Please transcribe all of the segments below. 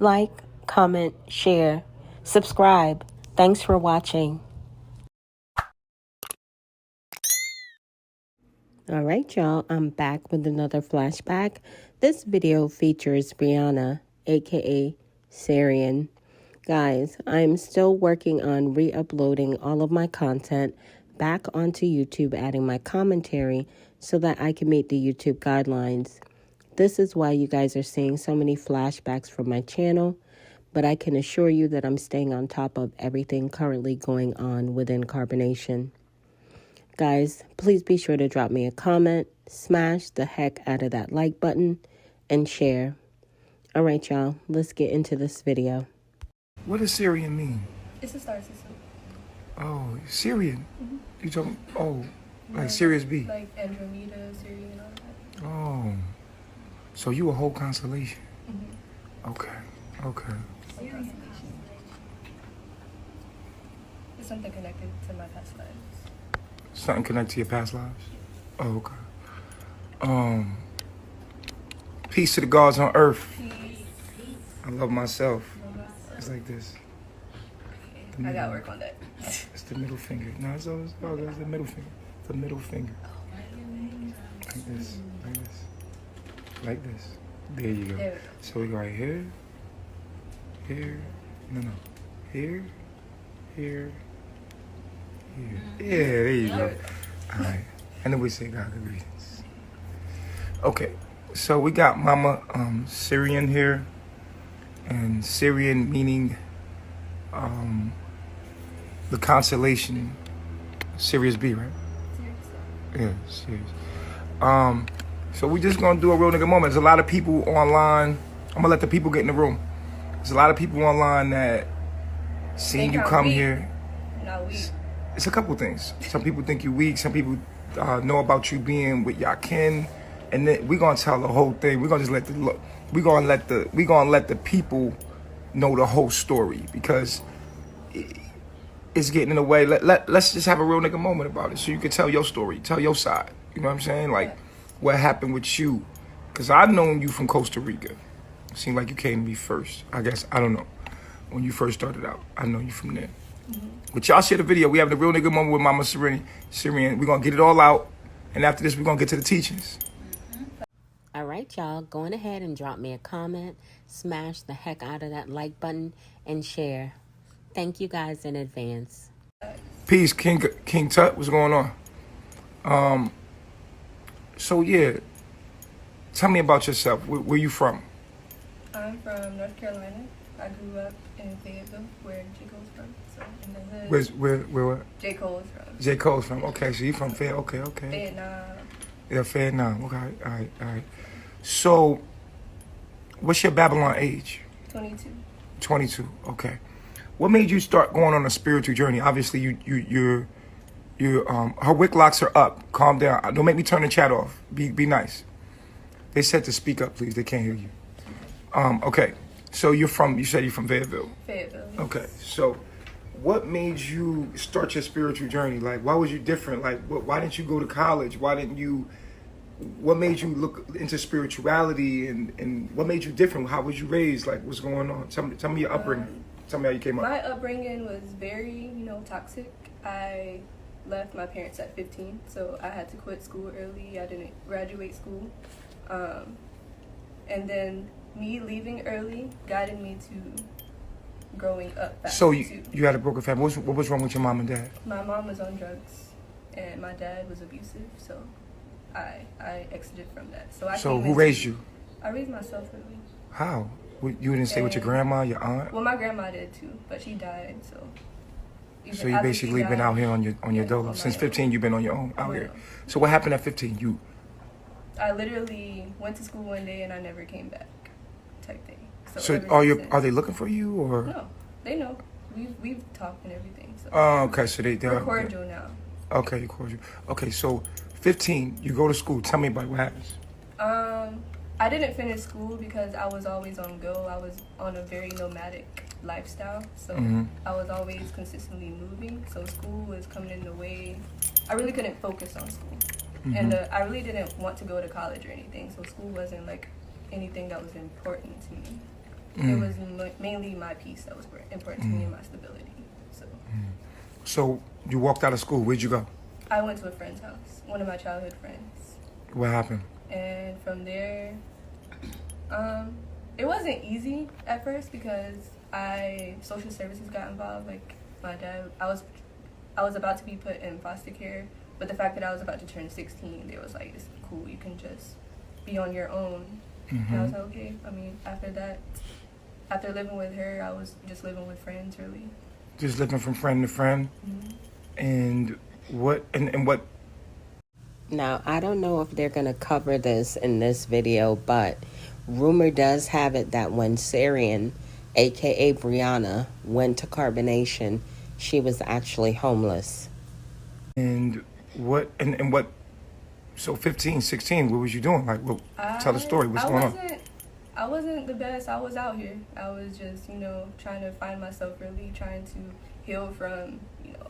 like, comment, share, subscribe. Thanks for watching. All right, y'all, I'm back with another flashback. This video features Brianna, aka Syrian. Guys, I'm still working on re-uploading all of my content back onto YouTube, adding my commentary so that I can meet the YouTube guidelines. This is why you guys are seeing so many flashbacks from my channel, but I can assure you that I'm staying on top of everything currently going on within Carbonation. Guys, please be sure to drop me a comment, smash the heck out of that like button, and share. All right, y'all, let's get into this video. What does Syrian mean? It's a star system. Oh, Syrian? Mm-hmm. You talking, like Sirius B? Like Andromeda, Syrian, and all that. Oh, so you a whole constellation? Mm-hmm. Okay. It's something connected to my past lives. Something connected to your past lives? Oh, okay. Peace to the gods on earth. Peace. I love myself. It's like this. I gotta work on that. It's the middle finger. No, it's the middle finger. The middle finger. Like this. Like this. There you go. There we go. So we go right here. No. Here. Yeah, there you go. All right. And then we say God greetings. Okay. So we got Mama Syrian here. And Syrian meaning the constellation Sirius B, right? Yeah, Sirius. So we just gonna do a real nigga moment. There's a lot of people online. I'm gonna let the people get in the room. There's a lot of people online that seen you come here. Not weak. It's a couple things. Some people think you weak. Some people know about you being with your kin, and then we gonna tell the whole thing. We gonna just let the people know the whole story because it's getting in the way. Let's just have a real nigga moment about it, so you can tell your story, tell your side. You know what I'm saying? Like what happened with you? Because I've known you from Costa Rica. It seemed like you came to me first. I guess I don't know. When you first started out, I know you from there. Mm-hmm. But y'all share the video. We having a real nigga moment with Mama Syrian. We're going to get it all out. And after this, we're going to get to the teachings. Mm-hmm. All right, y'all. Going ahead and drop me a comment. Smash the heck out of that like button and share. Thank you guys in advance. Peace, King Tut. What's going on? So, yeah. Tell me about yourself. Where you from? I'm from North Carolina. I grew up in Fayetteville, where J. Cole's from. So in the hood. Where? J. Cole's from. J. Cole's from. Okay, so you from Fayetteville. Okay. Vietnam. Yeah, Vietnam. Okay, all right. So, what's your Babylon age? 22. 22. Okay. What made you start going on a spiritual journey? Obviously, her wick locks are up. Calm down. Don't make me turn the chat off. Be nice. They said to speak up, please. They can't hear you. Okay. So you said you're from Fayetteville? Fayetteville. Yes. Okay. So what made you start your spiritual journey? Like, why was you different? Like, why didn't you go to college? What made you look into spirituality and what made you different? How was you raised? Like, what's going on? Tell me your upbringing. Tell me how you came up. My upbringing was very, toxic. I left my parents at 15, so I had to quit school early. I didn't graduate school. And then me leaving early guided me to growing up fast. So you had a broken family. What was wrong with your mom and dad? My mom was on drugs, and my dad was abusive, so I exited from that. So who raised you? I raised myself early. How? You didn't stay with your grandma, your aunt? Well, my grandma did too, but she died, so... So you basically been out here on your dolo. Since 15, you've been on your own out here. So what happened at 15? I literally went to school one day and I never came back, type thing. So are they looking for you or? No, they know. We've talked and everything. So. Oh, okay. So they're cordial now. Okay, cordial. Okay, so 15, you go to school. Tell me about what happens. I didn't finish school because I was always on go. I was on a very nomadic lifestyle, so I was always consistently moving. So school was coming in the way. I really couldn't focus on school, and I really didn't want to go to college or anything. So school wasn't like anything that was important to It was mainly my peace that was important to me and my stability. So you walked out of school. Where'd you go? I went to a friend's house, one of my childhood friends. What happened? And from there, it wasn't easy at first because social services got involved. Like my dad, I was about to be put in foster care, but the fact that I was about to turn 16, they was like, "It's cool, you can just be on your own." And I was like, okay. I mean, after living with her, I was just living with friends, really. Just living from friend to friend. And what? Now, I don't know if they're going to cover this in this video, but rumor does have it that when Sarian, a.k.a. Brianna, went to Carbonation, she was actually homeless. And what? And what? So 15, 16, what was you doing? Like, tell the story. What's going on? I wasn't the best. I was out here. I was just, trying to find myself, really trying to heal from,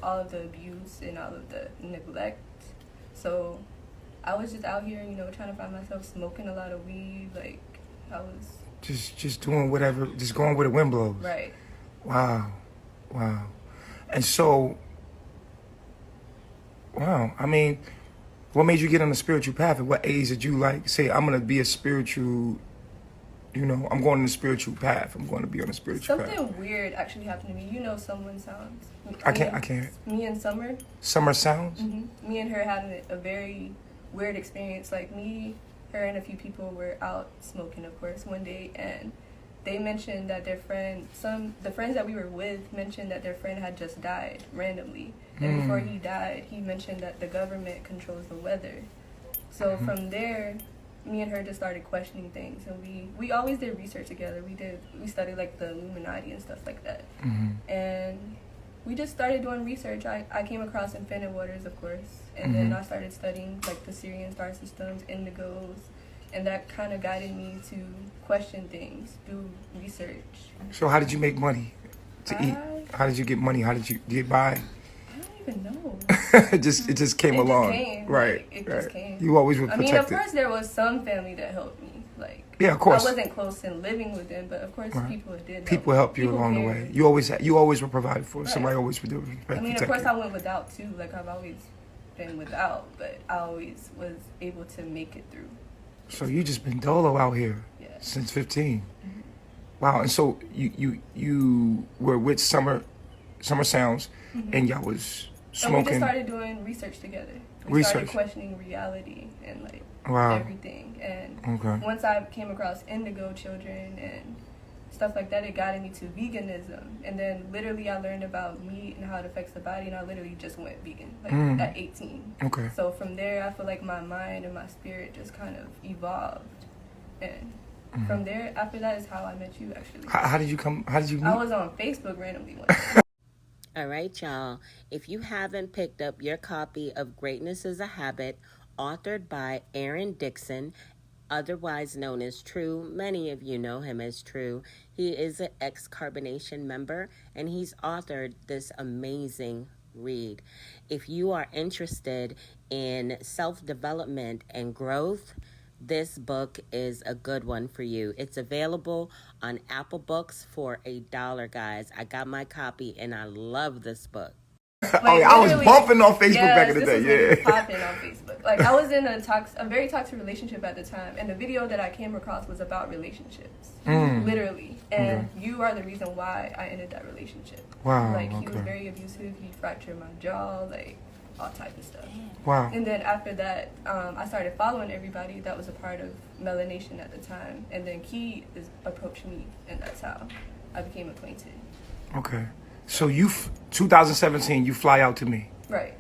all of the abuse and all of the neglect. So I was just out here, trying to find myself, smoking a lot of weed. Like, I was just doing whatever, just going where the wind blows. Right. Wow. And so, I mean, what made you get on the spiritual path? At what age did you say, I'm going to be a spiritual, I'm going on the spiritual path. I'm going to be on the spiritual path. Something weird actually happened to me. Someone sounds. I can't. Me and Summer. Summer Sounds? Me and her had a very weird experience. Like me, her, and a few people were out smoking, of course, one day, and they mentioned that their friend, the friends that we were with mentioned that their friend had just died randomly. And before he died, he mentioned that the government controls the weather. So from there, me and her just started questioning things, and we always did research together. We studied like the Illuminati and stuff like that. And we just started doing research. I came across Infinite Waters, of course, and then I started studying like the Syrian star systems, indigos, and that kind of guided me to question things, do research. So how did you make money to eat? How did you get money? How did you get by? I don't even know. it just came along. Right. It just came. You always were protected. I mean, of course, there was some family that helped me. Like, yeah, of course. I wasn't close in living with them, but of course, people did. People helped you along the way. You always were provided for. Right. Somebody always would do it. I mean, of course, I went without too. Like, I've always been without, but I always was able to make it through. So you just been dolo out here since 15. Wow. And so you were with Summer Sounds, and y'all was smoking. And we just started doing research together. We started questioning reality and everything. And once I came across indigo children and stuff like that, it guided me to veganism. And then literally I learned about meat and how it affects the body, and I literally just went vegan at 18. Okay. So from there, I feel like my mind and my spirit just kind of evolved. And from there, after that is how I met you, actually. How did you meet? I was on Facebook randomly one day. All right, y'all. If you haven't picked up your copy of Greatness is a Habit, authored by Aaron Dixon, otherwise known as True. Many of you know him as True. He is an ex-Carbonation member, and he's authored this amazing read. If you are interested in self-development and growth, this book is a good one for you. It's available on Apple Books for $1, guys. I got my copy, and I love this book. I was bumping on Facebook back in the day. Yeah, popping on Facebook. Like, I was in a very toxic relationship at the time, and the video that I came across was about relationships, literally. And you are the reason why I ended that relationship. Wow. Like, he was very abusive. He fractured my jaw, like all type of stuff. Wow. And then after that, I started following everybody that was a part of Melanation at the time, and then Key approached me, and that's how I became acquainted. Okay. So 2017, you fly out to me. Right.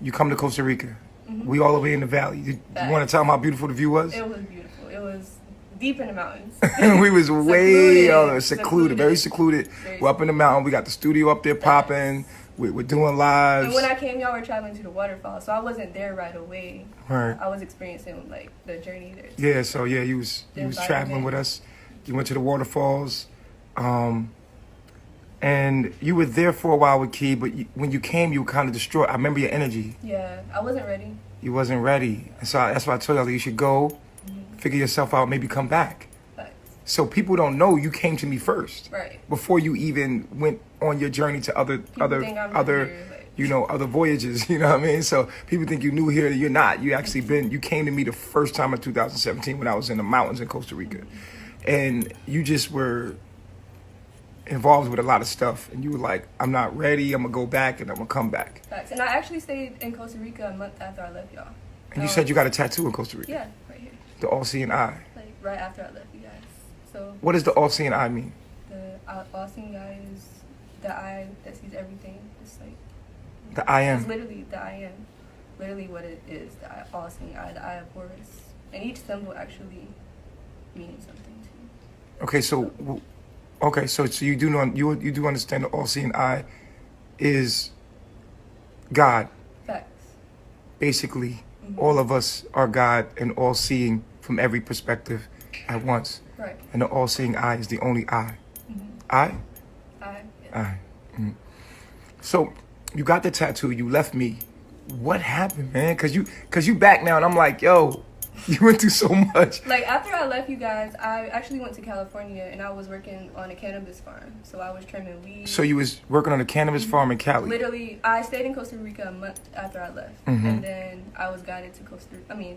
You come to Costa Rica. We all the way in the valley. You want to tell them how beautiful the view was? It was beautiful. It was deep in the mountains. We was way secluded, very secluded. We're up in the mountain. We got the studio up there popping. We're doing lives. And when I came, y'all were traveling to the waterfall, so I wasn't there right away. Right. I was experiencing like the journey there. Yeah. So you was traveling with us. You went to the waterfalls. And you were there for a while with Key, but when you came, you were kind of distraught. I remember your energy. Yeah, I wasn't ready. You wasn't ready. And so that's why I told you, you should go, figure yourself out, maybe come back. Thanks. So people don't know you came to me first. Right. Before you even went on your journey to other think I'm new here, like- you know, other voyages, you know what I mean? So people think you new here, you're not. You actually you came to me the first time in 2017 when I was in the mountains in Costa Rica. And you just were involved with a lot of stuff, and you were like, I'm not ready, I'm gonna go back and I'm gonna come back. Facts. And I actually stayed in Costa Rica a month after I left y'all. And you said you got a tattoo in Costa Rica. Yeah, right here. The all-seeing eye. Like right after I left you guys. So What does the all-seeing eye mean? the all-seeing eye is the eye that sees everything. It's like The I it's am. literally the I am. Literally what it is, the all-seeing eye, the eye of Horus. And each symbol actually means something too. Okay, so you do know you do understand the all-seeing eye is God. Facts. Basically, all of us are God and all-seeing from every perspective at once. Right. And the all-seeing eye is the only eye. Eye? Yeah. Eye. So you got the tattoo, you left me. What happened, man? Cause you back now, and I'm like, yo, you went through so much. Like after I left you guys, I actually went to California and I was working on a cannabis farm. So I was trimming weed. So you was working on a cannabis farm in Cali. Literally, I stayed in Costa Rica a month after I left, and then I was guided to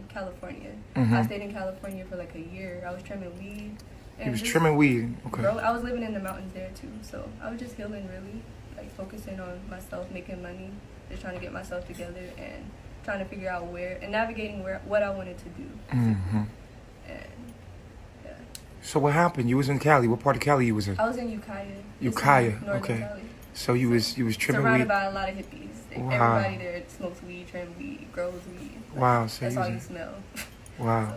California. I stayed in California for like a year. I was trimming weed. And You was just- trimming weed. Okay. Bro, I was living in the mountains there too, so I was just healing really, like focusing on myself, making money, just trying to get myself together and trying to figure out where and navigating what I wanted to do. Mm-hmm. And yeah, So what happened? You was in Cali. What part of Cali you was in? I was in Ukiah. It's in Ukiah, northern okay. Cali. So you was trimming Surrounded weed. by a lot of hippies. Wow. Everybody there smokes weed, trim weed, grows weed. Like, Wow, so that's you all was- you smell. Wow. So,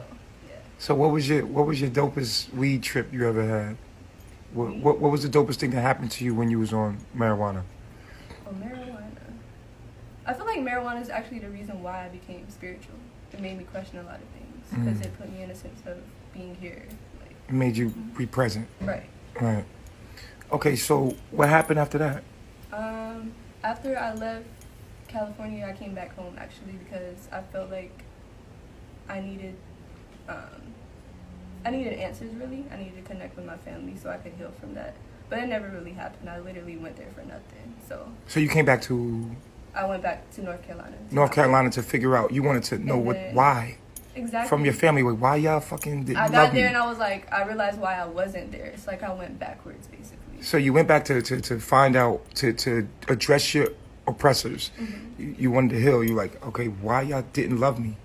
yeah. So what was your dopest weed trip you ever had? What was the dopest thing that happened to you when you was on marijuana? Oh, marijuana. I feel like marijuana is actually the reason why I became spiritual. It made me question a lot of things because it put me in a sense of being here. Like, It made you be present. right. Right. Okay, so what happened after that? After I left California, I came back home actually because I felt like I needed answers really. I needed to connect with my family so I could heal from that. But it never really happened. I literally went there for nothing. So you came back to I went back to North Carolina. North Carolina to figure out, you wanted to know then- why. Exactly. From your family, why y'all fucking didn't I love got there me? and I was like, I realized why I wasn't there. It's like I went backwards basically. So you went back to find out, to address your oppressors. You wanted to heal. You like, okay, why y'all didn't love me?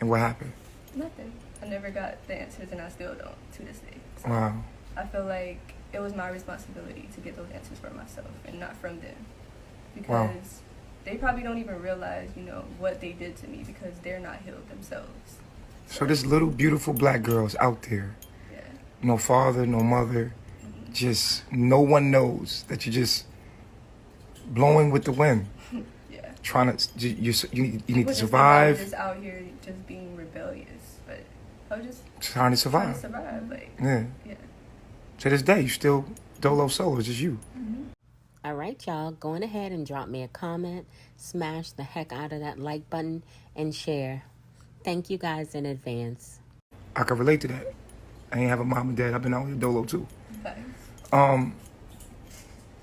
And what happened? Nothing. I never got the answers and I still don't to this day. So Wow. I feel like it was my responsibility to get those answers for myself and not from them. Because Wow. they probably don't even realize, what they did to me because they're not healed themselves. So this little beautiful black girl's out there. Yeah. No father, no mother. Just no one knows that you're just blowing with the wind. Yeah. Trying to, you need People to just think I was survive. just out here just being rebellious, but I was just Trying to trying to survive. survive. Like, Yeah. yeah. To this day, you still dolo solo. It's just you. All right, y'all, going ahead and drop me a comment, smash the heck out of that like button, and share. Thank you guys in advance. I can relate to that. I ain't have a mom and dad. I've been out here dolo too. Thanks.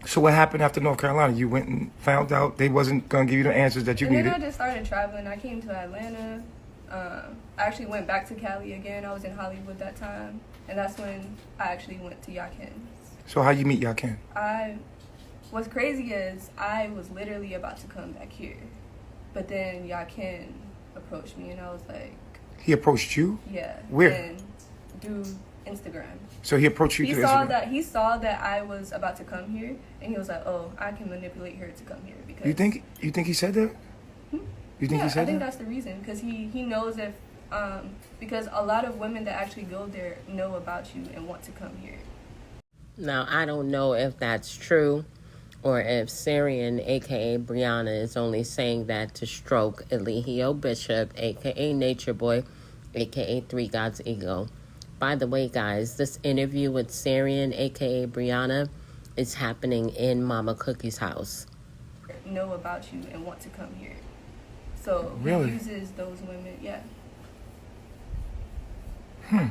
So what happened after North Carolina? You went and found out they wasn't gonna give you the answers that you And needed. then I just started traveling. I came to Atlanta. I actually went back to Cali again. I was in Hollywood that time. And that's when I actually went to Yakin. So how you meet Yakin? What's crazy is I was literally about to come back here. But then Yakin approached me and I was like, He approached you. yeah. Where? And do Instagram. So he approached you He through saw Instagram. that I was about to come here and he was like, oh, I can manipulate her to come here because You think he said that? You think yeah, he said I think that? that's the reason because he knows if because a lot of women that actually go there know about you and want to come here. Now, I don't know if that's true or if Syrian, a.k.a. Brianna, is only saying that to stroke Eligio Bishop, a.k.a. Nature Boy, a.k.a. Three Gods Ego. By the way, guys, this interview with Syrian, a.k.a. Brianna, is happening in Mama Cookie's house. Know about you and want to come here. So Really? he uses those women, yeah.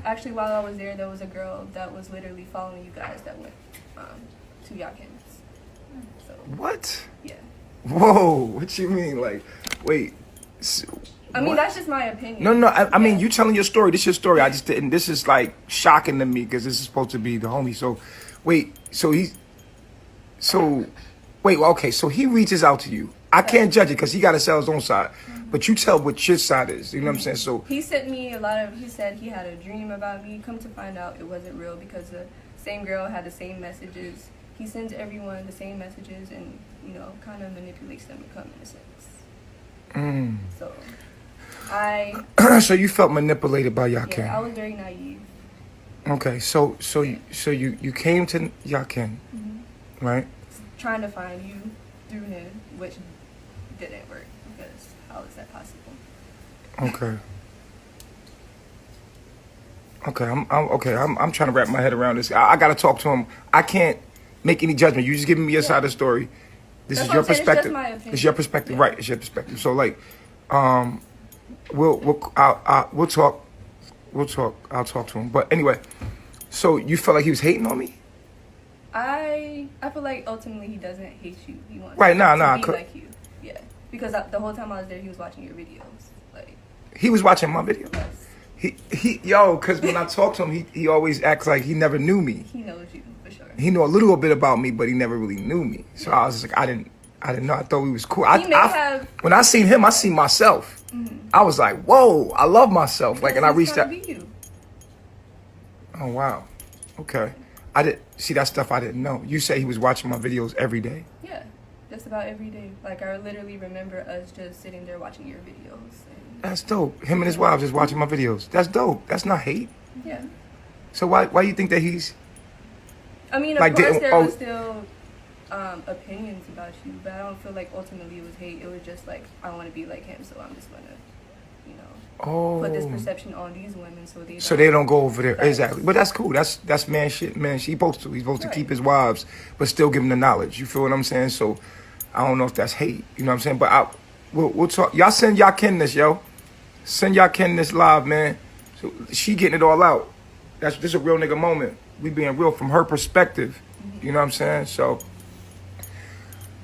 Actually, while I was there was a girl that was literally following you guys that went to Yakins. So What? yeah. Whoa, what you mean? Like, wait. I mean, what? that's just my opinion. No, I mean, Yeah. you telling your story. This is your story. I just didn't. This is like shocking to me because this is supposed to be the homie. So, wait. Wait. Well, okay. So he reaches out to you. I can't judge it because he got to sell his own side. But you tell what your side is. You know what I'm saying? So He sent me he said he had a dream about me. Come to find out, it wasn't real because the same girl had the same messages. He sends everyone the same messages and, kind of manipulates them to come in a sense. So, so you felt manipulated by Yakin. I was very naive. Okay. So you came to Yakin, right? Trying to find you through him, which didn't work because how is that possible? Okay. I'm trying to wrap my head around this. I got to talk to him. I can't make any judgment. You just giving me your side of the story. This That's is your what I'm saying. It's just perspective. my opinion. It's your perspective, Yeah. right? It's your perspective. So like, we'll talk. I'll talk to him. But anyway, so you felt like he was hating on me? I feel like ultimately he doesn't hate you. He wants Right, to nah, be I like you. Yeah, because the whole time I was there, he was watching your videos. Like, He was watching my video. yes, Because when I talk to him, he always acts like he never knew me. he knows you for sure. He knew a little bit about me, but he never really knew me. So I was just like, I didn't know. I thought we was cool. He may have- When I seen him, I seen myself. I was like, whoa, I love myself. Like, and I reached out. Be you. Oh wow, okay. I did see that stuff. I didn't know. You say he was watching my videos every day. Yeah, just about every day. Like I literally remember us just sitting there watching your videos. And, That's dope. Him and his wife just watching my videos. That's dope. That's not hate. yeah. So why you think that he's I mean, of Like, course, did- there oh- was still opinions about you, but I don't feel like ultimately it was hate. It was just like I want to be like him, so I'm just gonna, put this perception on these women so they don't go over there? Right. Exactly. But that's cool. That's man shit. Man, he's supposed to Right. keep his wives, but still give them the knowledge. You feel what I'm saying? So I don't know if that's hate. You know what I'm saying? But we'll talk. Y'all send y'all Ken this, yo. Send y'all Ken this live, man. So she getting it all out. This is a real nigga moment. We being real from her perspective. You know what I'm saying? So,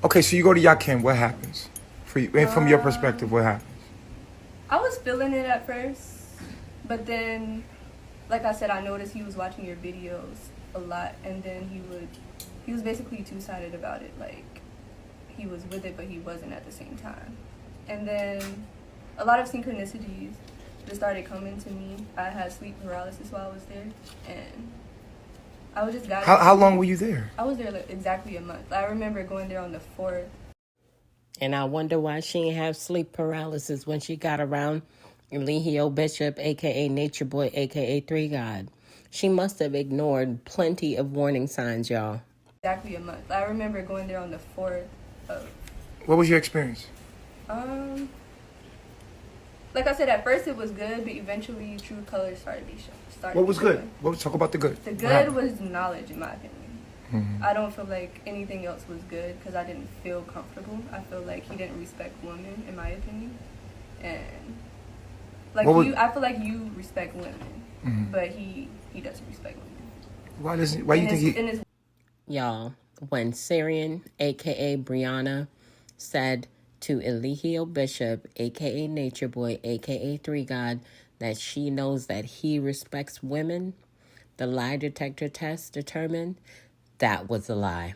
okay, so you go to Yakin. What happens for you? And from your perspective, what happens? I was feeling it at first, but then, like I said, I noticed he was watching your videos a lot, and then he was basically two-sided about it. Like, he was with it, but he wasn't at the same time. And then a lot of synchronicities just started coming to me. I had sleep paralysis while I was there, and I was just guided. How long were you there? I was there like exactly a month. I remember going there on the 4th. And I wonder why she didn't have sleep paralysis when she got around Eligio Bishop, a.k.a. Nature Boy, a.k.a. Three God. She must have ignored plenty of warning signs, y'all. Exactly a month. I remember going there on the 4th of... What was your experience? Like I said, at first it was good, but eventually true colors started showing. What was good? Talk about the good. The What good happened? was knowledge, in my opinion. I don't feel like anything else was good because I didn't feel comfortable. I feel like he didn't respect women, in my opinion. And like I feel like you respect women, but he doesn't respect women. Why you think he? Y'all, when Syrian, a.k.a. Brianna, said to Eligio Bishop, a.k.a. Nature Boy, a.k.a. Three God, that she knows that he respects women, the lie detector test determined that was a lie.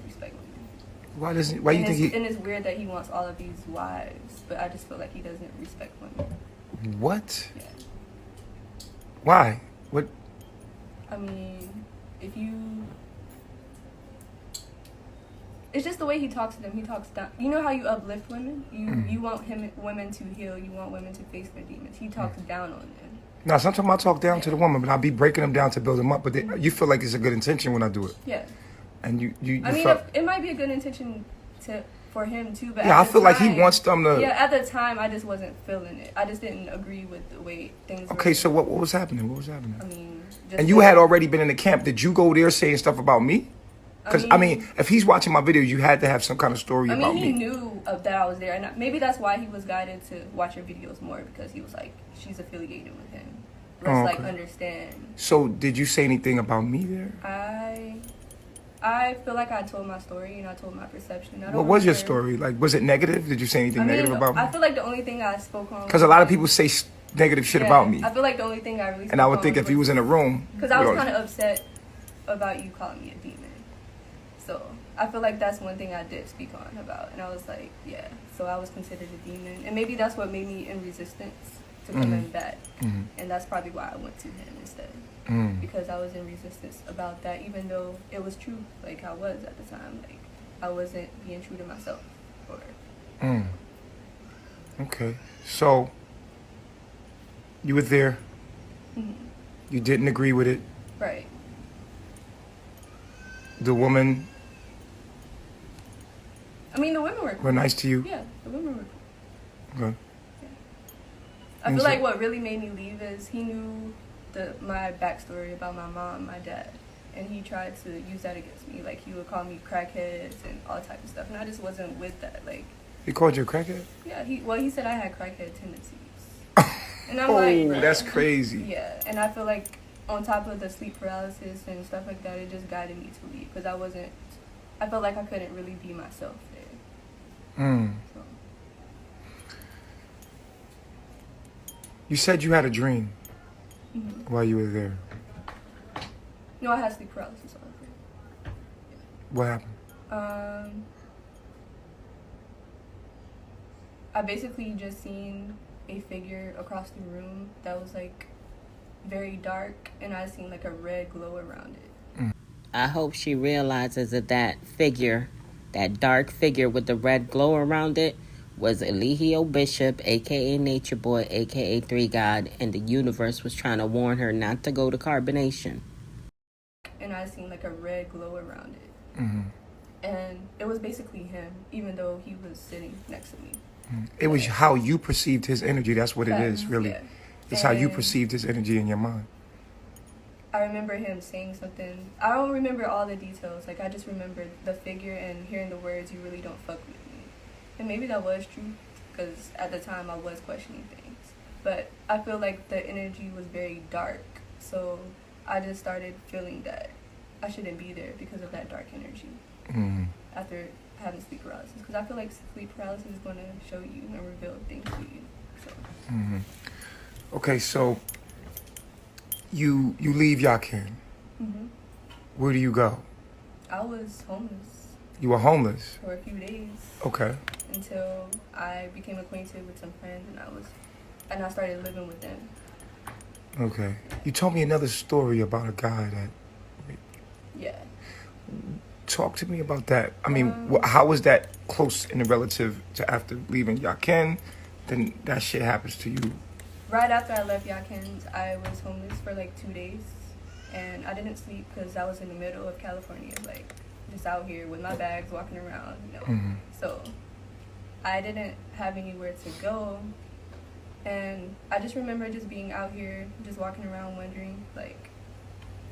Respect Why women. you think he? And it's weird that he wants all of these wives, but I just feel like he doesn't respect women. What? Yeah. Why? What? I mean, it's just the way he talks to them. He talks down. You know how you uplift women? You want women to heal. You want women to face their demons. He talks down on them. No, sometimes I talk down to the woman, but I'll be breaking them down to build them up. But you feel like it's a good intention when I do it. Yeah. And you I mean, felt, it might be a good intention for him too, but yeah, I at the feel like he time- wants them to. Yeah, at the time, I just wasn't feeling it. I just didn't agree with the way things. Okay, were. so what was happening? What was happening? I mean, just And you had already been in the camp. Did you go there saying stuff about me? Because I mean, if he's watching my videos, you had to have some kind of story about he me. knew that I was there, and maybe that's why he was guided to watch your videos more because he was like, she's affiliated with him. let's Oh, like okay. understand. So did you say anything about me there? I feel like I told my story and I told my perception. I don't What was your remember- story? Like, was it negative? Did you say anything negative about me? I feel like the only thing I spoke on. Because a lot of people say negative shit Yeah, about me. I feel like the only thing I really spoke And I would on think if you was in a room. because I was kind of upset about you calling me a demon. So I feel like that's one thing I did speak on about, and I was like, yeah. So I was considered a demon, and maybe that's what made me in resistance to coming back, and that's probably why I went to him instead, because I was in resistance about that, even though it was true, like I was at the time, like I wasn't being true to myself. Or Okay. So you were there. You didn't agree with it. right. The woman I mean, the women were were cool. nice to you. Yeah, the women were cool. Okay. I And feel so- like what really made me leave is he knew my backstory about my mom, my dad, and he tried to use that against me. Like he would call me crackheads and all type of stuff, and I just wasn't with that. Like, He called you a crackhead? yeah, he said I had crackhead tendencies, and I'm Oh, like, that's crazy. yeah, and I feel like on top of the sleep paralysis and stuff like that, it just guided me to leave because I felt like I couldn't really be myself there. So. You said you had a dream while you were there. No, I had sleep paralysis. Honestly. What happened? I basically just seen a figure across the room that was like very dark, and I seen like a red glow around it. I hope she realizes that figure, that dark figure with the red glow around it, was Eligio Bishop, a.k.a. Nature Boy, a.k.a. Three God, and the universe was trying to warn her not to go to carbonation. And I seen like a red glow around it. And it was basically him, even though he was sitting next to me. It was how you perceived his energy. That's what it is, really. Yeah. It's how you And perceived his energy in your mind. I remember him saying something. I don't remember all the details. Like, I just remember the figure and hearing the words, "You really don't fuck with me." And maybe that was true, because at the time I was questioning things. But I feel like the energy was very dark. So I just started feeling that I shouldn't be there because of that dark energy after having sleep paralysis. Because I feel like sleep paralysis is going to show you and reveal things to you. So. Okay, so you leave Yakin. Where do you go? I was homeless You were homeless. for a few days. Okay. Until I became acquainted with some friends and I started living with them. Okay. You told me another story about a guy that. Yeah. Talk to me about that. I mean, how was that close in the relative to after leaving Yakin? Then that shit happens to you. Right after I left Yakins, I was homeless for like 2 days. And I didn't sleep because I was in the middle of California, like just out here with my bags walking around, you know. So I didn't have anywhere to go. And I just remember just being out here, just walking around wondering, like,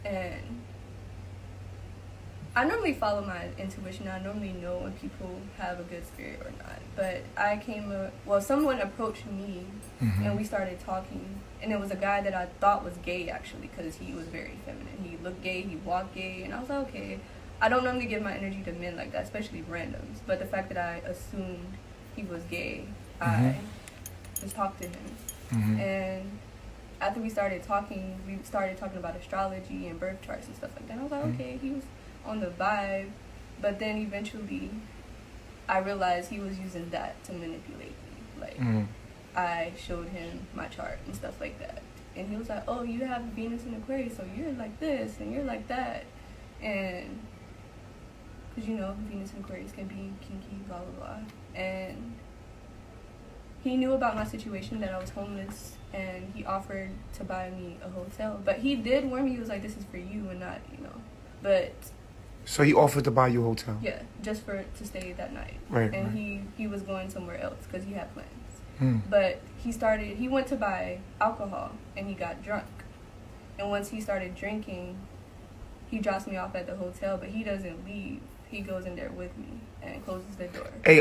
and I normally follow my intuition. I normally know when people have a good spirit or not. But someone approached me and we started talking. And it was a guy that I thought was gay, actually, because he was very feminine. He looked gay, he walked gay, and I was like, okay. I don't normally give my energy to men like that, especially randoms. But the fact that I assumed he was gay, I just talked to him. And after we started talking about astrology and birth charts and stuff like that. I was like, okay, he was on the vibe. But then eventually I realized he was using that to manipulate me. Like, I showed him my chart and stuff like that. And he was like, oh, you have Venus in Aquarius, so you're like this and you're like that. And because, you know, Venus in Aquarius can be kinky, blah, blah, blah. And he knew about my situation, that I was homeless, and he offered to buy me a hotel. But he did warn me, he was like, this is for you and not, you know. But So he offered to buy you a hotel? yeah, just to stay that night. Right, And right. he was going somewhere else because he had plans. Hmm. But he went to buy alcohol and he got drunk. And once he started drinking, he drops me off at the hotel, but he doesn't leave. He goes in there with me and closes the door. Hey,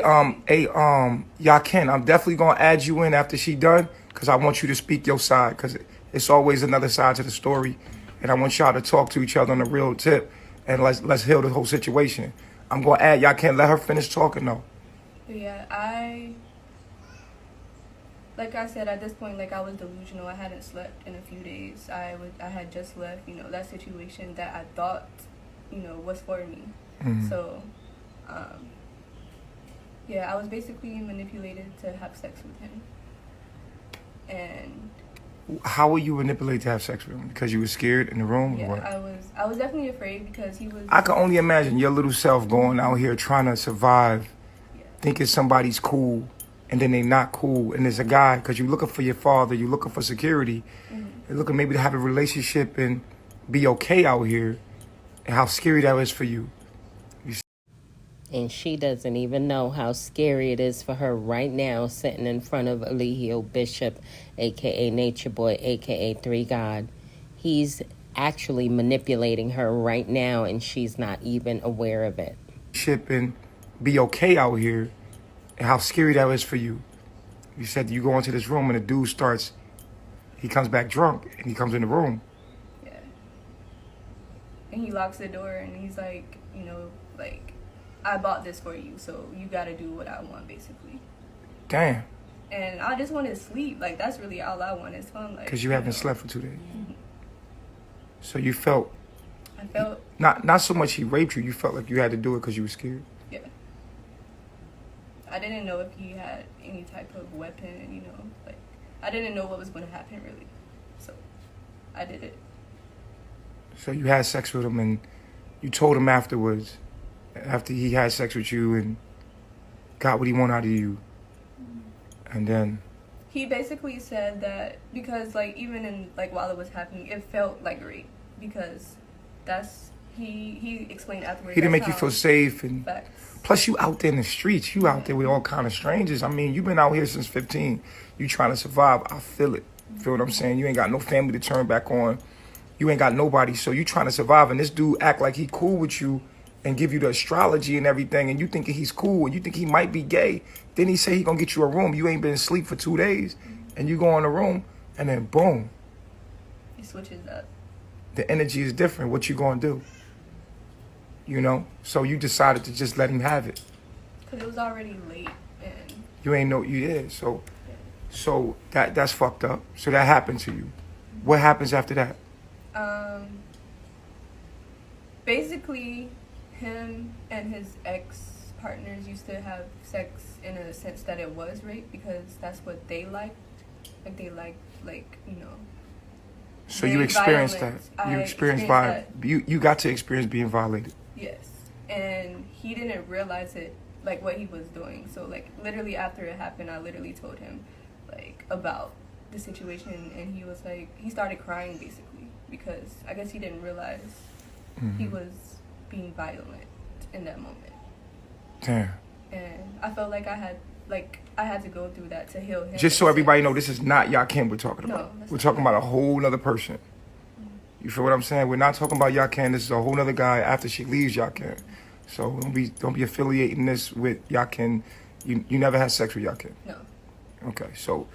Yakin, I'm definitely gonna add you in after she done, cause I want you to speak your side, cause It's always another side to the story. And I want y'all to talk to each other on the real tip. And let's heal the whole situation. I'm going to add, y'all can't let her finish talking, though. Yeah, like I said, at this point, like, I was delusional. I hadn't slept in a few days. I had just left, you know, that situation that I thought, you know, was for me. So, yeah, I was basically manipulated to have sex with him. And how were you manipulated to have sex with him? Because you were scared in the room? yeah, or what? I was definitely afraid because he was. I can only imagine your little self going out here trying to survive, thinking somebody's cool, and then they not cool. And there's a guy, because you're looking for your father, you're looking for security, you're looking maybe to have a relationship and be okay out here, and how scary that is for you. And she doesn't even know how scary it is for her right now, sitting in front of Eligio Bishop, a.k.a. Nature Boy, a.k.a. Three God. He's actually manipulating her right now, and she's not even aware of it. And be okay out here, and how scary that is for you. You said you go into this room, and the dude starts, he comes back drunk, and he comes in the room. Yeah. And he locks the door, and he's like, you know, like, I bought this for you, so you gotta do what I want, basically. Damn. And I just wanted sleep. Like, that's really all I wanted. So I'm like, Because you haven't slept for 2 days. So you felt... I felt... Not so much he raped you. You felt like you had to do it because you were scared. Yeah. I didn't know if he had any type of weapon, you know. Like, I didn't know what was going to happen, really. So, I did it. So you had sex with him, and you told him afterwards, after he had sex with you and got what he wanted out of you. And then... He basically said that because, like, even in, like, while it was happening, it felt like rape. Because that's... He explained afterwards. He didn't make you feel safe. And facts. plus, you out there in the streets. You out there with all kind of strangers. I mean, you've been out here since 15. You trying to survive. I feel it. Feel what I'm saying? You ain't got no family to turn back on. You ain't got nobody. So you trying to survive. And this dude act like he cool with you and give you the astrology and everything, and you thinking he's cool, and you think he might be gay. Then he say he gonna get you a room. You ain't been asleep for 2 days, and you go in the room, and then boom. He switches up. The energy is different. What you gonna do? You know? So you decided to just let him have it. Because it was already late, and... You ain't know you did. So that's fucked up. So that happened to you. What happens after that? Basically... Him and his ex-partners used to have sex in a sense that it was rape because that's what they liked. Like, they liked, like, you know... So you experienced violence. that. You experienced that. You got to experience being violated. Yes. And he didn't realize it, like, what he was doing. So, like, literally after it happened, I literally told him, like, about the situation. And he was like... He started crying, basically. Because I guess he didn't realize he was... being violent in that moment. Damn. And I felt like I had to go through that to heal him. Just so everybody know, this is not Yakin we're talking about. No, we're talking about a whole other person. You feel what I'm saying? We're not talking about Yakin. This is a whole other guy after she leaves Yakin. So don't be affiliating this with Yakin. You never had sex with Yakin. No. Okay, so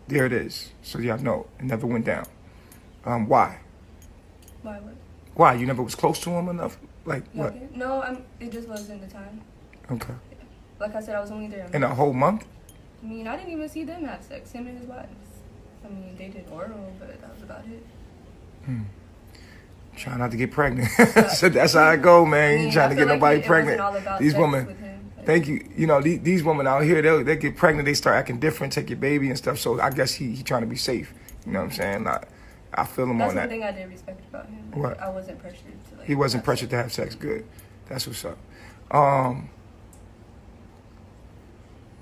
there it is. So y'all know it never went down. Why? Why what? Why? You never was close to him enough? Like what? No, it just wasn't the time. Okay. Yeah. Like I said, I was only there. In a whole month? I mean, I didn't even see them have sex. Him and his wives. I mean, they did oral, but that was about it. Trying not to get pregnant. So that's how I go, man. I mean, You trying to get like nobody it pregnant. wasn't all about These sex women. with him, but... Thank you. You know, these women out here, they get pregnant, they start acting different, take your baby and stuff. So I guess he trying to be safe. You know what I'm saying? I feel him That's on one that. thing I did respect about him. Like, What? I wasn't pressured to, like... He wasn't have pressured to sex. have sex. Good. That's what's up.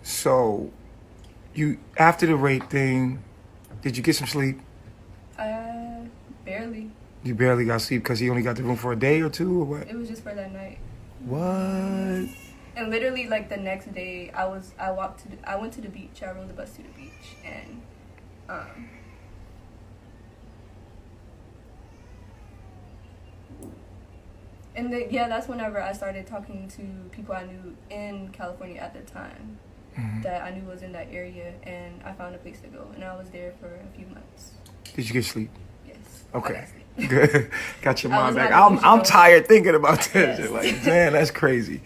So you, after the rape thing, did you get some sleep? Barely. You barely got sleep because he only got the room for a day or two, or what? It was just for that night. What? And literally, like, the next day, I went to the beach. I rode the bus to the beach, and that's whenever I started talking to people I knew in California at the time that I knew was in that area, and I found a place to go, and I was there for a few months. Did you get sleep? Yes. Okay. Good. Got your I mind was back. not I'm delusional. tired thinking about this. Yes. Like, man, that's crazy.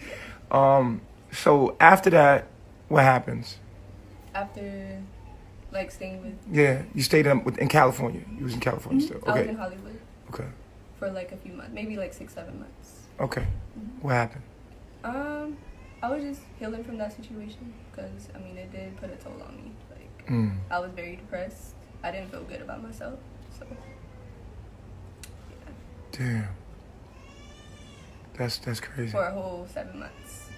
So after that, what happens? After, like, staying with, Yeah, you stayed in California. You was in California still. I was in Okay. Hollywood Okay. for like a few months, maybe like 6-7 months. Okay. What happened? I was just healing from that situation because I mean it did put a toll on me. Like I was very depressed. I didn't feel good about myself. So Damn. That's crazy. for a whole 7 months.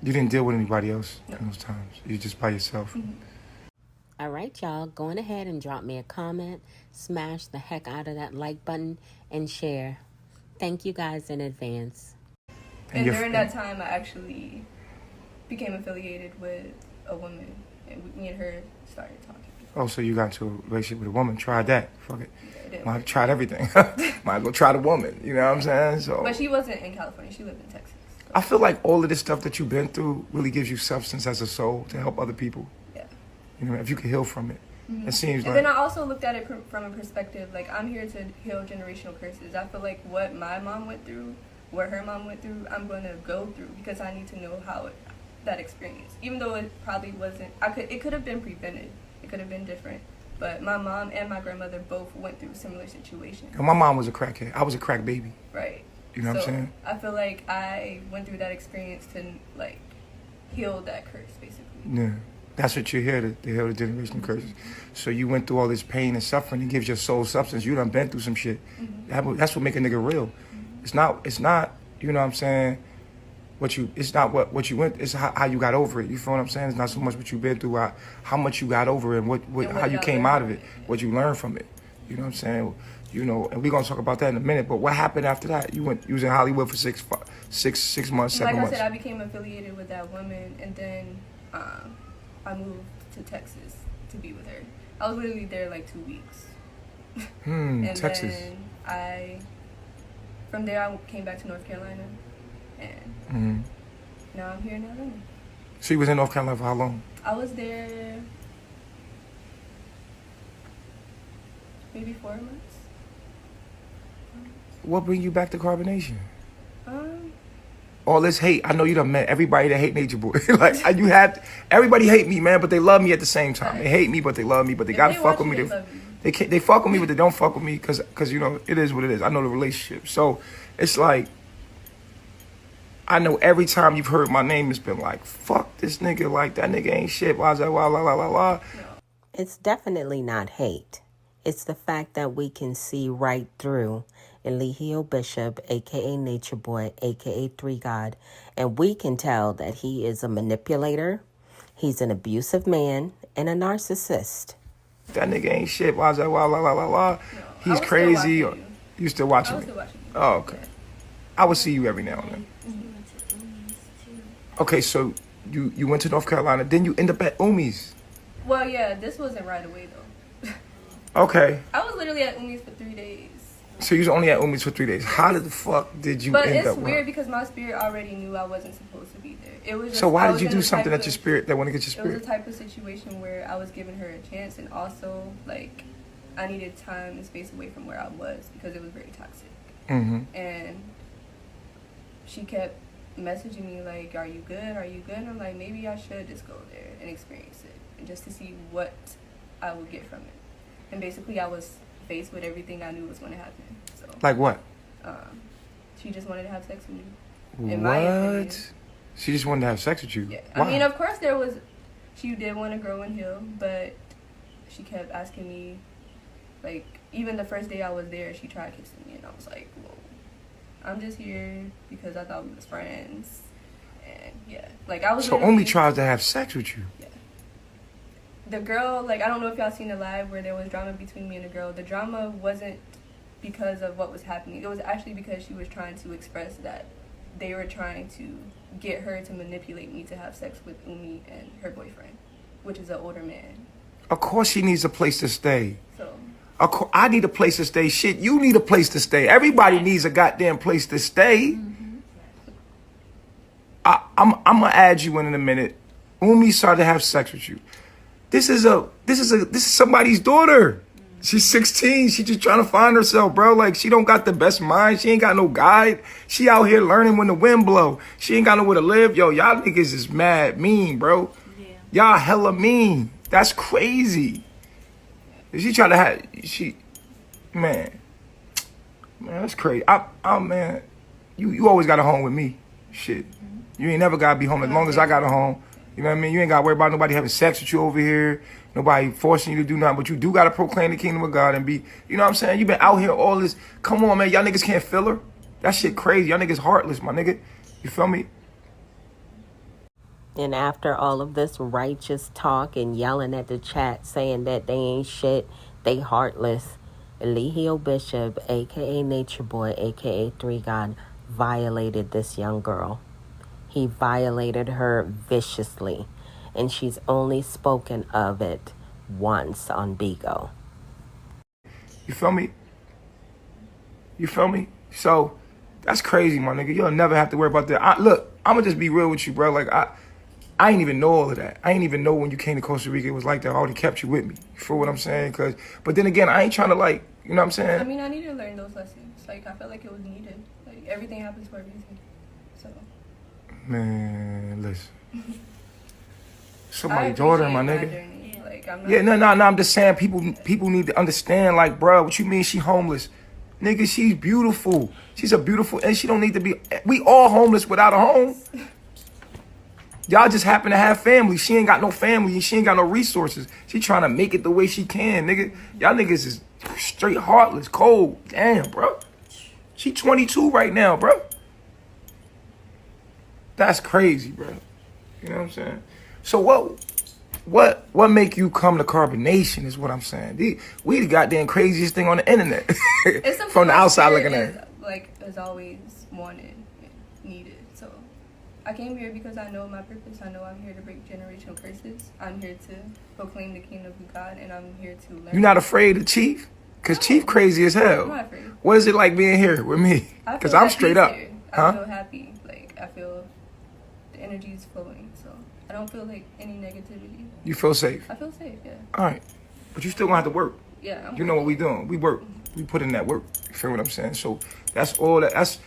You didn't deal with anybody else No. in those times. You just by yourself. All right, y'all, go on ahead and drop me a comment, smash the heck out of that like button, and share. Thank you guys in advance. And your during friend- that time, I actually became affiliated with a woman, and me and her started talking. Oh, so you got into a relationship with a woman. Tried that. Fuck it. Yeah, it didn't Might work. have tried everything. Might as well try the woman. You know what I'm saying? So But she wasn't in California. She lived in Texas. I feel like all of this stuff that you've been through really gives you substance as a soul to help other people. Yeah. You know, if you can heal from it. It seems And like then I also looked at it from a perspective, like, I'm here to heal generational curses. I feel like what my mom went through, what her mom went through, I'm going to go through because I need to know how that experience. Even though it probably wasn't, it could have been prevented. It could have been different. But my mom and my grandmother both went through similar situations. my mom was a crackhead. I was a crack baby. Right. You know what I'm So, saying? I feel like I went through that experience to, like, heal that curse, basically. Yeah. That's what you're here to heal the generational curses. So you went through all this pain and suffering. It gives your soul substance. You done been through some shit. That's what make a nigga real. It's not, you know what I'm saying, it's not what you went, it's how you got over it. You feel what I'm saying? It's not so much what you've been through, how much you got over it and how you came out of it, what you learned from it. You know what I'm saying? You know, and we're gonna talk about that in a minute. But what happened after that? You was in Hollywood for 6 months, 7 Like months. I said, I became affiliated with that woman, and then I moved to Texas to be with her. I was literally there like 2 weeks. And Texas. then from there I came back to North Carolina, and now I'm here in Atlanta. So you was in North Carolina for how long? I was there maybe 4 months. What bring you back to Carbonation? Um, All this hate. I know you done met everybody that hate Nature Boy. Like you had everybody hate me, man, but they love me at the same time. They hate me, but they love me, but they If gotta they fuck watch with you, me. they love you. They fuck with me, but they don't fuck with me because you know it is what it is. I know the relationship, so it's like I know every time you've heard my name, it's been like fuck this nigga, like that nigga ain't shit. Blah blah blah blah blah blah. It's definitely not hate. It's the fact that we can see right through Eligio Bishop, a.k.a. Nature Boy, a.k.a. Three God, and we can tell that he is a manipulator, he's an abusive man, and a narcissist. That nigga ain't shit. Blah blah blah blah blah blah. I He's was still crazy. watching You still I watching was me? still watching you. Oh, okay. I would see you every now and then. Okay, so you went to North Carolina, then you end up at Umi's. Well, yeah, this wasn't right away though. Okay, I was literally at Umi's for 3 days. so you was only at Umi's for 3 days. How the fuck did you But end it's up? weird because my spirit already knew I wasn't supposed to be there. It was just, So why I did was you in do the something type that your of- spirit that want to get your It was spirit? a type of situation where I was giving her a chance, and also like I needed time and space away from where I was because it was very toxic. And she kept messaging me like, "Are you good? Are you good?" And I'm like, maybe I should just go there and experience it, and just to see what I would get from it. And basically, I was faced with everything I knew was going to happen. So Like what? she just wanted to have sex with me. In my opinion. What? She just wanted to have sex with you. Yeah. Why? I mean, of course, she did want to grow and heal, but she kept asking me, like, even the first day I was there, she tried kissing me, and I was like, whoa, I'm just here because I thought we was friends. And yeah, like, I was So literally- Umi tries to have sex with you. the girl, like, I don't know if y'all seen the live where there was drama between me and the girl. The drama wasn't because of what was happening. It was actually because she was trying to express that they were trying to get her to manipulate me to have sex with Umi and her boyfriend, which is an older man. Of course, she needs a place to stay. So I need a place to stay. Shit, you need a place to stay. Everybody needs a goddamn place to stay. I'm gonna add you in a minute. Umi started to have sex with you. This is somebody's daughter. She's 16. She just trying to find herself, bro. Like, she don't got the best mind. She ain't got no guide. She out here learning when the wind blow. She ain't got nowhere to live. Yo, y'all niggas is mad mean, bro. Yeah. Y'all hella mean. That's crazy. She trying to have, man, that's crazy. Man, you always got a home with me. Shit. You ain't never got to be home as long as I got a home. You know what I mean? You ain't got to worry about nobody having sex with you over here. Nobody forcing you to do nothing, but you do got to proclaim the kingdom of God and be, you know what I'm saying? You been out here all this. Come on, man. Y'all niggas can't feel her. That shit crazy. Y'all niggas heartless, my nigga. You feel me? And after all of this righteous talk and yelling at the chat saying that they ain't shit, they heartless, Eligio Bishop, a.k.a. Nature Boy, a.k.a. 3 God, violated this young girl. He violated her viciously, and she's only spoken of it once on Bigo. You feel me? You feel me? So, that's crazy, my nigga. You'll never have to worry about that. Look, I'm going to just be real with you, bro. Like, I ain't even know all of that. I ain't even know when you came to Costa Rica it was like that. I already kept you with me. You feel what I'm saying? But then again, I ain't trying to, like, you know what I'm saying? I mean, I need to learn those lessons. Like, I felt like it was needed. Like, everything happens for a reason. So. Man, listen. I Somebody's daughter, my appreciate nigga. journey. Like, I'm not, Yeah, no. I'm just saying people need to understand, like, bro, what you mean she homeless? Nigga, she's beautiful. She's a beautiful, and she don't need to be, we all homeless without a home. Y'all just happen to have family. She ain't got no family and she ain't got no resources. She trying to make it the way she can, nigga. Y'all niggas is straight heartless, cold. Damn, bro. She 22 right now, bro. That's crazy, bro. You know what I'm saying? So what make you come to Carbonation is what I'm saying. We the goddamn craziest thing on the internet. it's something From the my outside spirit looking is, at it. like, is always wanted, needed. So I came here because I know my purpose. I know I'm here to break generational curses. I'm here to proclaim the kingdom of God, and I'm here to learn. You not afraid of Chief? Because Chief crazy as hell. I'm not afraid. What is it like being here with me? I Because feel I'm at straight peace up. here. Huh? I feel happy. Like, I feel the energy is flowing. So I don't feel like any negativity. You feel safe? I feel safe, yeah. All right. But you still gonna have to work. Yeah. You know what we doing. We work. We put in that work. You feel what I'm saying? So that's all that's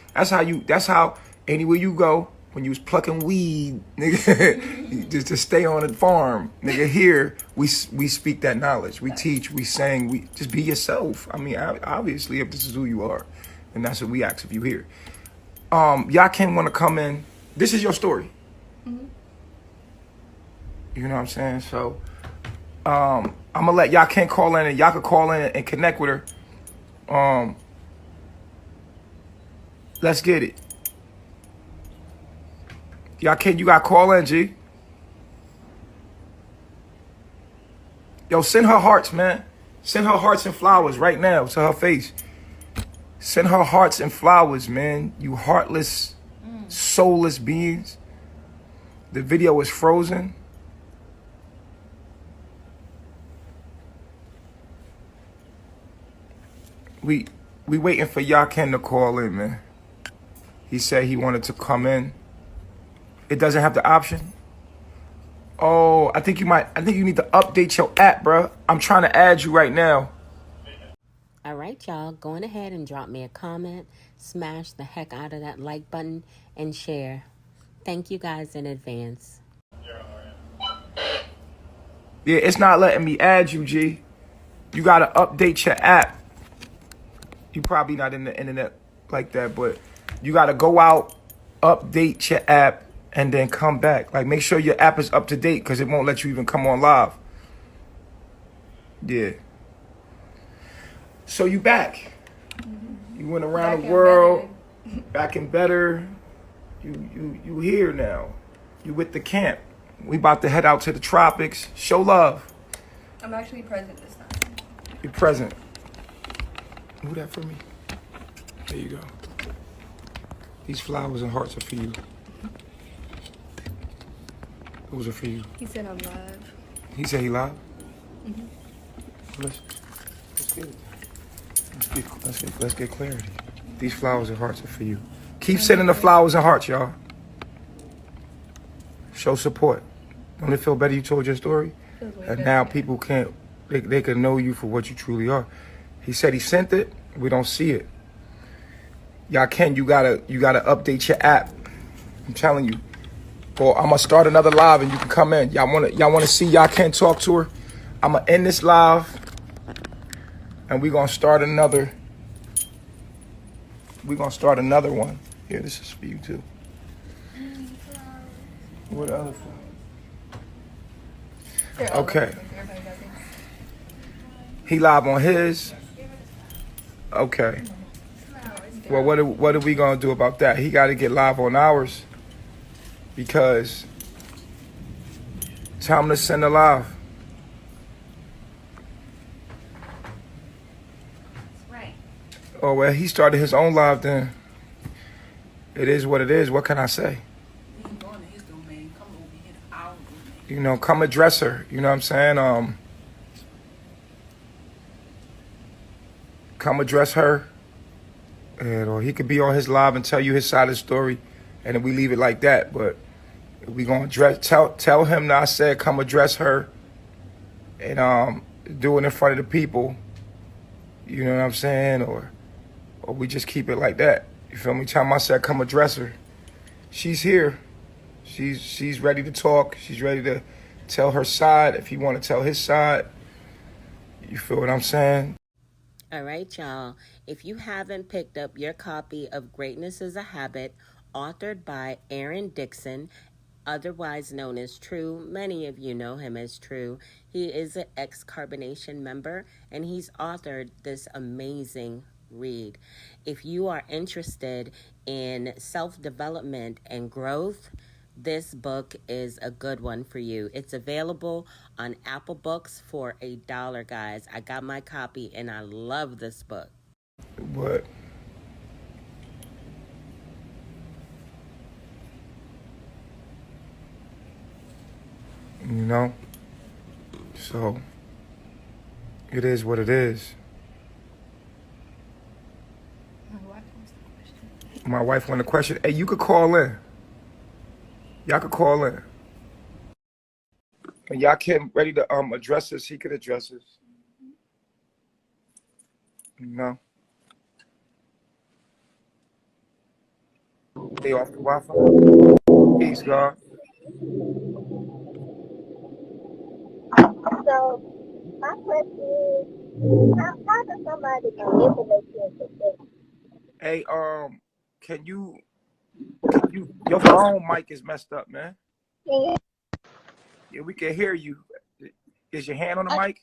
how anywhere you go, when you was plucking weed, nigga, just to stay on the farm, nigga, here, we speak that knowledge. We teach, we sing, we just be yourself. I mean, obviously, if this is who you are, and that's what we ask of you here. Y'all can want to come in. This is your story. Mm-hmm. You know what I'm saying? So, I'm gonna let y'all can call in, and y'all can call in and connect with her. Let's get it. Y'all can, you got to call in, G. Yo, send her hearts, man. Send her hearts and flowers right now to her face. Send her hearts and flowers, man. You heartless, soulless beings. The video is frozen. We waiting for Yakin to call in, man. He said he wanted to come in. It doesn't have the option. Oh, I think you need to update your app, bro. I'm trying to add you right now. All right, y'all, going ahead and drop me a comment, smash the heck out of that like button, and share. Thank you guys in advance. Yeah, it's not letting me add you, G. You got to update your app. You probably not in the internet like that, but you got to go out, update your app, and then come back. Like, make sure your app is up to date because it won't let you even come on live. Yeah. So you back. You went around the world, back and better. You here now. You with the camp. We about to head out to the tropics. Show love. I'm actually present this time. You're present. Move that for me. There you go. These flowers and hearts are for you. Those are for you. He said I'm live. He said he live? Mm-hmm. Let's get it. Let's get clarity. These flowers and hearts are for you. Keep sending the flowers and hearts, y'all. Show support. Don't it feel better you told your story? Feels way And better, now yeah. people can't They can know you for what you truly are. He said he sent it. We don't see it. Y'all you gotta update your app. I'm telling you. Or I'm gonna start another live and you can come in. Y'all wanna see y'all can't talk to her? I'm gonna end this live and we're gonna start another. We're gonna start another one. Here, this is for you too. What other phone? Okay. He live on his. Okay. Well, what are we gonna do about that? He got to get live on ours because tell him to send a live. Right. Oh well, he started his own live then. It is what it is. What can I say? We ain't going to his domain. Come over here to our domain. You know, come address her. You know what I'm saying? Come address her. And, or he could be on his live and tell you his side of the story, and then we leave it like that. But we gonna tell him that I said come address her, and do it in front of the people. You know what I'm saying? Or we just keep it like that. You feel me? Tell him I said come address her. She's here. She's ready to talk. She's ready to tell her side if he want to tell his side. You feel what I'm saying? All right, y'all. If you haven't picked up your copy of Greatness is a Habit, authored by Aaron Dixon, otherwise known as True, many of you know him as True. He is an ex-Carbonation member, and he's authored this amazing read. If you are interested in self-development and growth, this book is a good one for you. It's available on Apple Books for $1, guys. I got my copy and I love this book. But you know, so it is what it is. My wife wanted a question. Hey, you could call in. Y'all could call in. And y'all can ready to address this. He could address this. You know. They off the Wi-Fi. Peace, God. So my question is, how does somebody manipulate you into sex? Hey, can you your phone mic is messed up, man. Can Yeah, we can hear you. Is your hand on the you, mic?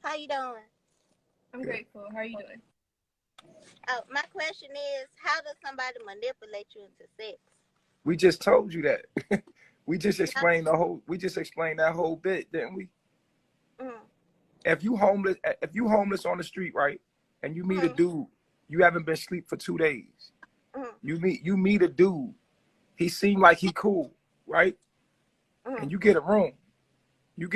how you doing? I'm grateful. How are you doing? Oh, my question is, how does somebody manipulate you into sex? We just told you that. We just explained that whole bit, didn't we? Mm. If you homeless on the street, right, and you meet a dude, you haven't been asleep for 2 days. You meet a dude, he seemed like he cool, right? And you get a room. You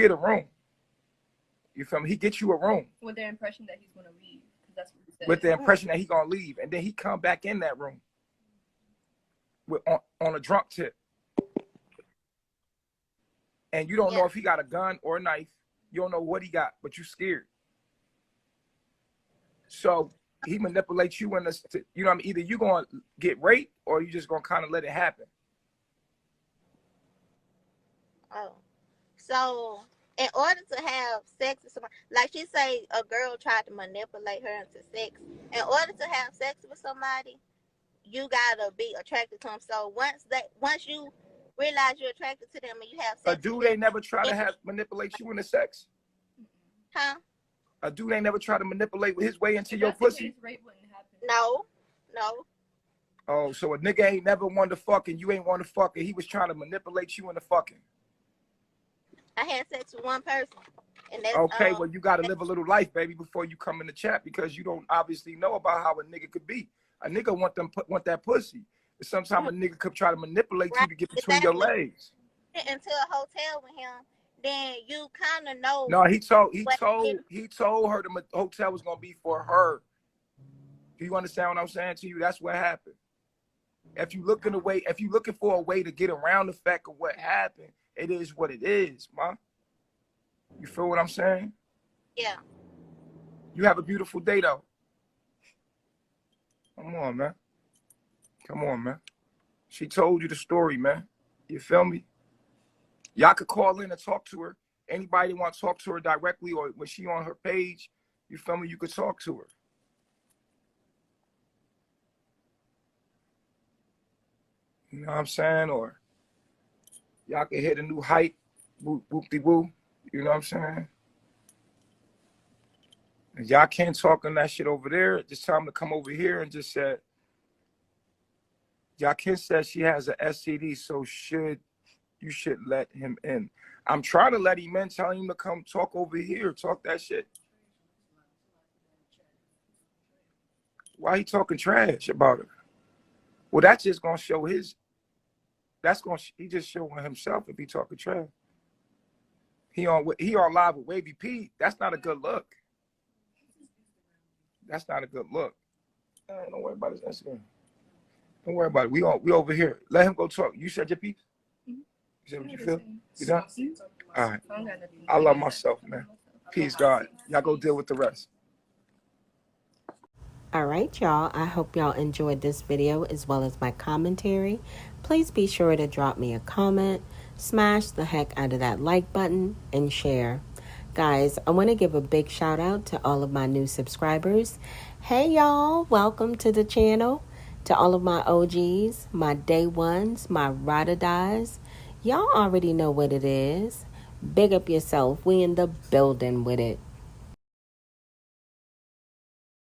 feel me? He gets you a room. With the impression that he's gonna leave, because that's what he said. With the impression that he gonna leave, and then he come back in that room on a drunk tip, and you don't know if he got a gun or a knife. You don't know what he got, but you scared. So he manipulates you in this. You know what I mean? Either you gonna get raped or you just gonna kind of let it happen. Oh, so in order to have sex with somebody, like she say, a girl tried to manipulate her into sex. In order to have sex with somebody, you gotta be attracted to them. So once you realize you're attracted to them and you have sex, A dude ain't never try to manipulate you into sex. Huh? A dude ain't never try to manipulate his way into your pussy. Rape wouldn't happen. No. Oh, so a nigga ain't never wanted to fuck and you ain't want to fuck and he was trying to manipulate you into fucking. I had sex with one person. And that's, okay, well, you got to live a little life, baby, before you come in the chat because you don't obviously know about how a nigga could be. A nigga want that pussy. Sometimes a nigga could try to manipulate you to get between your legs. Into a hotel with him, then you kind of know. No, he told her the hotel was gonna be for her. Do you understand what I'm saying to you? That's what happened. If you looking for a way to get around the fact of what happened, it is what it is, ma. You feel what I'm saying? Yeah. You have a beautiful day, though. Come on, man. Come on, man. She told you the story, man. You feel me? Y'all could call in and talk to her. Anybody want to talk to her directly or when she on her page, you feel me? You could talk to her. You know what I'm saying? Or y'all can hit a new height, whoop-de-woo. You know what I'm saying? If y'all can't talk on that shit over there, just tell them to come over here and just say, Yakin says she has an STD, so you should let him in. I'm trying to let him in, telling him to come talk over here, talk that shit. Why he talking trash about her? Well, that's just gonna show he just showing himself if he talking trash. He on live with Wavy P. That's not a good look. That's not a good look. Don't worry about his Instagram. Don't worry about it. We over here. Let him go talk. You said your piece? You said what you feel? You done? All right. I love myself, man. Peace, God. Y'all go deal with the rest. All right, y'all. I hope y'all enjoyed this video as well as my commentary. Please be sure to drop me a comment, smash the heck out of that like button, and share. Guys, I want to give a big shout out to all of my new subscribers. Hey, y'all. Welcome to the channel. To all of my OGs, my day ones, my ride or dies. Y'all already know what it is. Big up yourself. We in the building with it.